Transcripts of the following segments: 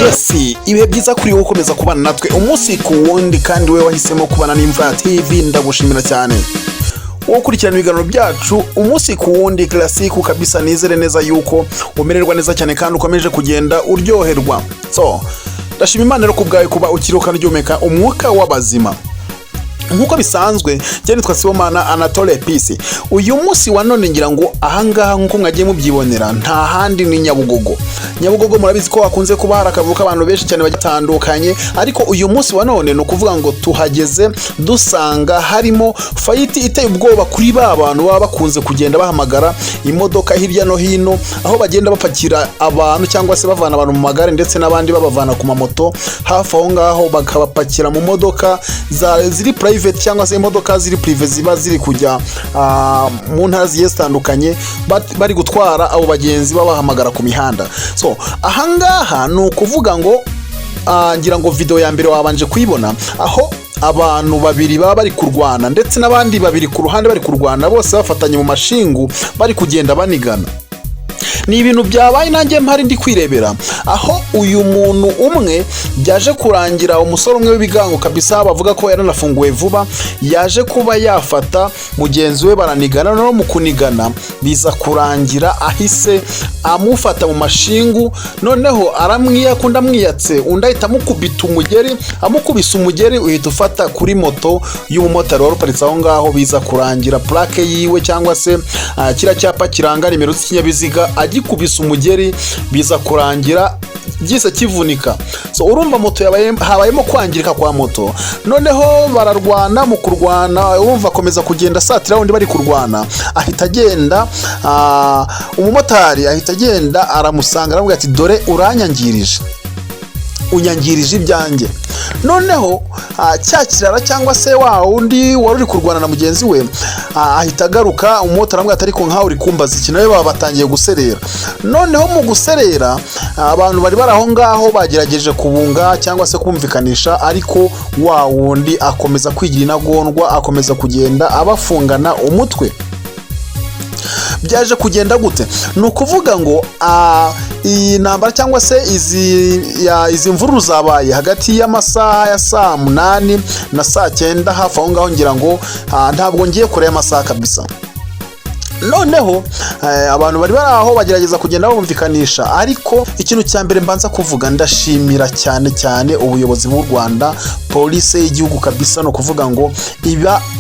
Yesi, ibihe byiza kuri wowe ukomeza kubana natwe umunsi ku wundi kandi we wahisemo kubana n'Imva TV, ndagushimira cyane. Wowe ukurikirana ibiganiro byacu umunsi ku wundi classic kabisa, nizere neza yuko umererwa neza cyane kandi ukomeje kugenda uryoherwa. So, ndashima Imana rero kubgaye kuba ukiruka ryomeka umwuka w'abazima. Nkuko bisanzwe cyane twasibomana Anatole Peace. Uyu munsi wa none ngira ngo ahangaha nkuko mwagiye mubyibonera nta handi ni Nyabugogo. Nyabugogo murabizi ko hakunze kuba harakavuka abantu benshi cyane bagitandukanye, ariko uyu munsi wa none no kuvuga ngo tuhageze dusanga harimo fight iteye ubwoba kuri ba bantu baba bakunze kugenda bahamagara imodoka hirya no hino, aho bagenda bapakira abantu cyangwa se bavana abantu mu magare ndetse n'abandi babavana ku mamoto hafi aho ngaho bakabapakira mu modoka ziri private cyangwa se imodoka ziri privé ziba ziri kujya mu ntara zigiye zitandukanye bari gutwara abo bagenzi babahamagara ku mihanda. So ahangaha no kuvuga ngo ngira ngo video ya mbere wabanje kuyibona aho abantu babiri baba bari kurwana ndetse n'abandi babiri ku ruhande bari kurwana, bose bafatanye mu mashingu bari kugenda banigana. Ni ibintu byabaye nanjye mpari ndi kwirebera, aho uyu muntu umwe byaje kurangira umusore umwe w'ibigango kabisa bavuga ko yaranafunguwe vuba, yaje kuba yafata mugenzi we baranigana, no mu kunigana biza kurangira ahise amufata mu mashingu, noneho aramwiyakunda mwiyatse undi ahita amukubita umugeri, amukubisa umugeri uhita ufata kuri moto y'umumotari wari uparitse aho ngaho, biza kurangira plaque yiwe cyangwa se kira cyapa kiranga nimero z'ikinyabiziga agikubisa umugeri, biza kurangira gise kivunika. So urumva moto habayemo kwangirika kwa moto, noneho bararwana. Mu kurwana urumva akomeza kugenda satira undi bari kurwana, ahita agenda umumotari ahita agenda aramusanga aravuga ati dore uranyangirije, unyangirije ibyanjye. Noneho cyakirara cyangwa se wa undi wari uri kurwana na mugenzi we ahita agaruka, umumotari aramubwira ati ariko nkaho uri kumbaza iki, nawe baba batangiye guserera. Noneho mu guserera abantu bari baraho ngaho bagerageje kubunga cyangwa se kumvikanisha, ariko wa wundi akomeza kwigira inagondwa, akomeza kugenda abafungana umutwe. Byaje kugenda gute? No kuvuga ngo iyi ntambara cyangwa se izi mvururu zabaye hagati y'amasaha ya saa 8 na saa 9 hafi aho ngaho, ngira ngo ntabwo ngiye kure y'amasaha kabisa. Noneho abantu bari baraho bagerageza kugenda bumvikanisha, ariko ikintu cya mbere mbanza kuvuga ndashimira cyane ubuyobozi bw'u Rwanda, police y'igihugu kabisa, no kuvuga ngo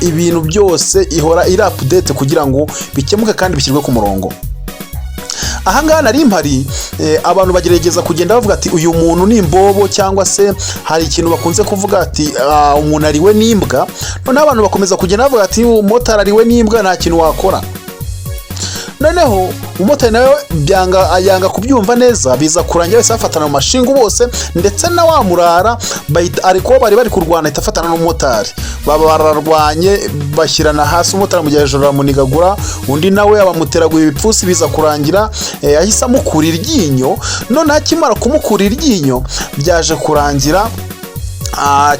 ibintu byose ihora iri update kugira ngo bikemuke kandi bishyirwe ku murongo. Ahangaha nari mpari abantu bagerageza kugenda bavuga ati uyu muntu ni imbobo, cyangwa se hari ikintu bakunze kuvuga ati umuntu ariwe n'imbwa. None abantu bakomeza kugenda bavuga ati umumotari ariwe n'imbwa, nta kintu wakora. Noneho umumotari nawe yanga kubyumva neza, biza kurangira wese afatana mu mashingu bose, ndetse na wa murara ariko bari kurwana ahita afatana n'umumotari, baba bararwanye bashyirana hasi. Umumotari mu gihe hejuru aramunigagura, undi nawe abamuteraguye ibipfusi, biza kurangira ahise amukura iryinyo. None akimara kumukura iryinyo byaje kurangira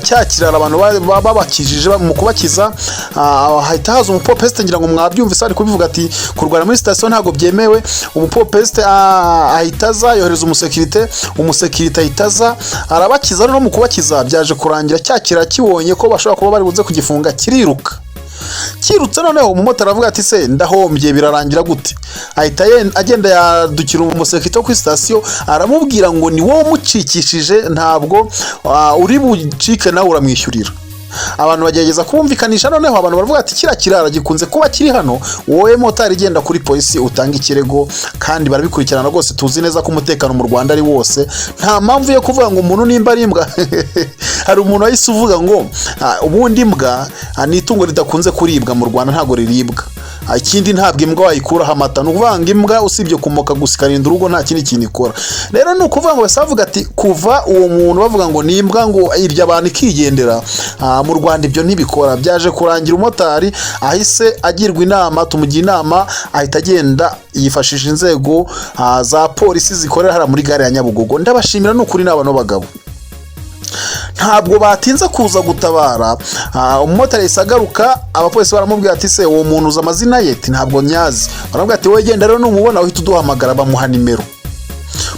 cyakirara abantu babakijije mu kubakiza, hahita haza umupopeste, ngira ngo mwabyumvise ari kubivuga ati kurwana muri station ntago byemewe. Umupopeste ahita aza yohereza umusekirite ahita aza arabakiza. No mu kubakiza byaje kurangira cyakira kibonye ko bashobora kuba bari buze kugifunga, kirutse. Noneho umumotari avuga ati se ndahombye birarangira gute? Ahita agenda yadukira umusekirite ku station, aramubwira ngo ni wowe umucikishije, ntabwo uri bucike nawe uramwishyurira. Abantu bagerageza kubumvikanisha, noneho abantu baravuga ati kirara gikunze kuba kiri hano, wowe motari igenda kuri polisi utanga ikirego, kandi barabikurikirana rwose. Tuzi neza ko umutekano mu Rwanda ari wose, nta mpamvu yo kuvuga ngo umuntu nimba ari imbwa. Hari umuntu wahise uvuga ngo ubundi imbwa ni itungo ridakunze kuribwa mu Rwanda, ntago riribwa. ikindi ntabwo imbwa wayikuraho amata. Ni ukuvanga imbwa usibye kumoka gusa ikarinda urugo nta kindi kintu ikora. Rero ni ukuvuga ngo bose bavuga ati kuva uwo muntu bavuga ngo ni imbwa ngo irya abantu ikigendera, mu Rwanda ibyo ntibikora. Byaje kurangira umotari ahise agirwa inama, tumugira inama ahita agenda yifashisha inzego za polisi zikorera hara muri gare ya Nyabugogo. Ndabashimira n'ukuri n'abano bagabo ntabwo batinza kuza gutabara. Umumotari isagaruka, abapolisi baramubwira ati se uwo muntu uza amazina ye? Ati ntabwo nyazi. Baramubwira ati wowe genda rero numubona uhita uduhamagara, bamuha nimero.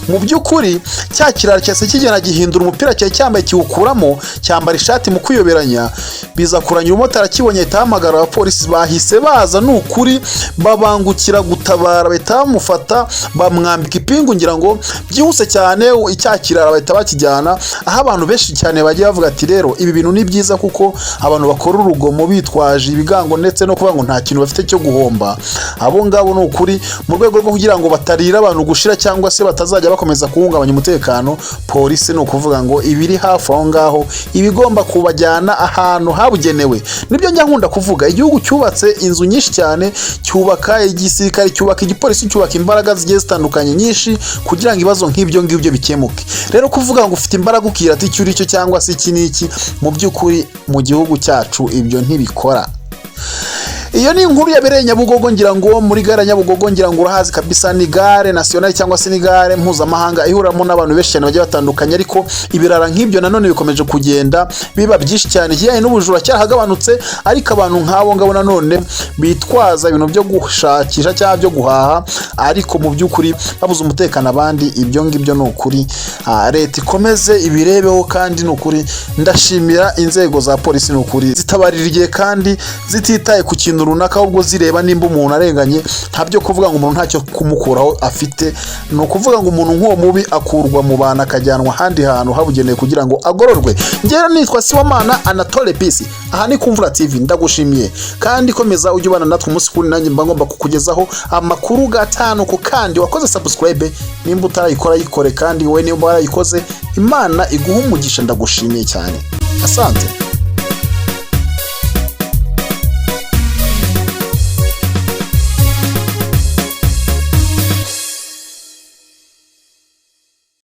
Mu by'ukuri cya kiraro cyase kigenda gihindura umupira cyari cyambaye kiwukuramo, cyambara ishati mu kwiyoberanya, biza kuranya umumotari akibonye ahita ahamagara abapolisi. Bahise baza n'ukuri babangukira gutabara, bahita bamufata bamwambika ipingu, ngira ngo byihuse cyane icya kiraro bahita bakijyana aho abantu benshi cyane bagiye bavuga ati rero ibi bintu ni byiza kuko abantu bakora urugomo bitwaje ibigango ndetse no kuvuga ngo nta kintu bafite cyo guhomba. Abo ngabo n'ukuri mu rwego rwo kugira ngo batarira abantu gushira cyangwa se batazajya bakomeza kuhungabanya umutekano, polisi ni ukuvuga ngo ibiri hafi aho ngaho ibigomba kubajyana ahantu habugenewe. Nibyo njya nkunda kuvuga, igihugu cyubatse inzu nyinshi cyane, cyubaka igisirikare, cyubaka igipolisi, cyubaka imbaraga zigiye zitandukanye nyinshi kugira ngo ibibazo nk'ibyo ngibyo bikemuke. Rero kuvuga ngo ufite imbaraga ukirata icyo uri cyo cyangwa se iki n'iki, mu by'ukuri mu gihugu cyacu ibyo ntibikora. Iyo ni inkuru yabereye Nyabugogo, ngira ngo muri gare Nyabugogo, ngira ngo urahazi kabisa, ni gare nationale cyangwa se ni gare mpuzamahanga ihuramo n'abantu benshi cyane bagiye batandukanye. Ariko ibirara nk'ibyo nanone bikomeje kugenda biba byinshi cyane. Kijyanye n'ubujura cyarahagabanutse, ariko abantu nk'abo ngabo nanone bitwaza ibintu byo gushakisha cyangwa byo guhaha, ariko mu by'ukuri babuze umutekano abandi. Ibyo ngibyo ni ukuri leta ikomeze ibirebeho, kandi ni ukuri ndashimira inzego za polisi, ni ukuri zitabarira igihe kandi zititaye ku kintu runaka, ahubwo zireba nimba umuntu arenganye. Ntabyo kuvuga ngo umuntu ntacyo kumukuraho afite, ni ukuvuga ngo umuntu nk'uwo mubi akurwa mu bantu akajyanwa ahandi hantu habugenewe kugira ngo agororwe. Ngera nitwa Siwamana Anatole Peace, aha ni Kumvura TV. Ndagushimiye kandi komeza ujye ubana natwe umunsi kuri, nanjye mba ngomba kukugezaho amakuru gatanu ku kandi. Wakoze subscribe nimba utarayikora yikore, kandi wowe nimba warayikoze Imana iguha umugisha. Ndagushimiye cyane, asante.